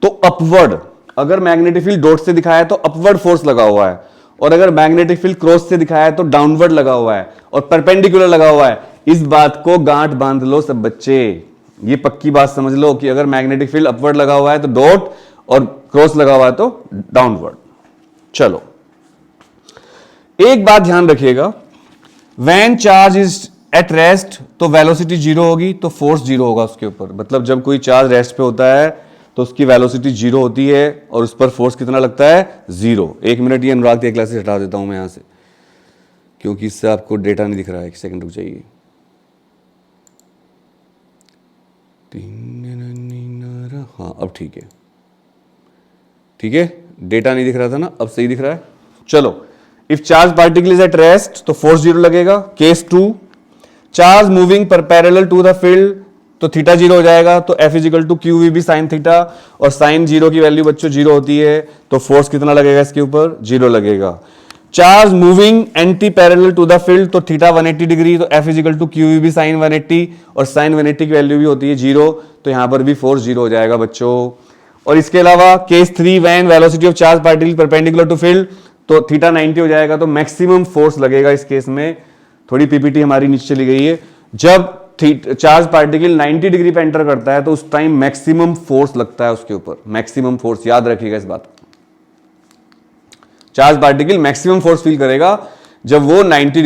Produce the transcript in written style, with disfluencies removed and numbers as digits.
तो अपवर्ड, अगर magnetic field dot से दिखाया है तो अपवर्ड फोर्स लगा हुआ है, और अगर मैग्नेटिक फील्ड क्रॉस से दिखाया है तो डाउनवर्ड लगा हुआ है और परपेंडिकुलर लगा हुआ है। इस बात को गांठ बांध लो सब बच्चे, ये पक्की बात समझ लो कि अगर मैग्नेटिक फील्ड अपवर्ड लगा हुआ है तो डॉट, और क्रॉस लगा हुआ है तो डाउनवर्ड। चलो एक बात ध्यान रखिएगा, when charge is at rest तो वेलोसिटी जीरो होगी, तो फोर्स जीरो होगा उसके ऊपर। मतलब जब कोई चार्ज रेस्ट पे होता है तो उसकी वेलोसिटी जीरो होती है और उस पर फोर्स कितना लगता है, जीरो। एक मिनट ये अनुराग की क्लासेस हटा देता हूं मैं यहां से, क्योंकि इससे आपको डेटा नहीं दिख रहा है। एक सेकंड रुक जाइए। हाँ अब ठीक है, ठीक है, डेटा नहीं दिख रहा था ना, अब सही दिख रहा है। चलो, if charge particle is at rest तो फोर्स जीरो लगेगा। केस 2, चार्ज मूविंग पर पैरेलल टू द फील्ड तो थीटा जीरो हो जाएगा, तो F equal to Q V B sine theta, और साइन जीरो की वैल्यू बच्चों जीरो होती है, तो फोर्स कितना लगेगा इसके ऊपर, जीरो लगेगा। Charge moving anti parallel to the field तो थीटा 180 डिग्री, तो F equal to Q V B sine 180, और साइन 180 की वैल्यू भी होती है जीरो, तो यहां पर भी फोर्स जीरो हो जाएगा बच्चों। और इसके अलावा case 3, when velocity of charge particle perpendicular to field तो थीटा 90 हो जाएगा, तो मैक्सिमम फोर्स लगेगा इस केस में। थोड़ी पीपीटी हमारी नीचे चली गई है। जब चार्ज पार्टिकल 90 डिग्री पे एंटर करता है तो उस टाइम मैक्सिमम फोर्स लगता है उसके ऊपर, मैक्सिमम फोर्स, याद रखिएगा इस बात को। Charge particle maximum force feel करेगा जब वो 90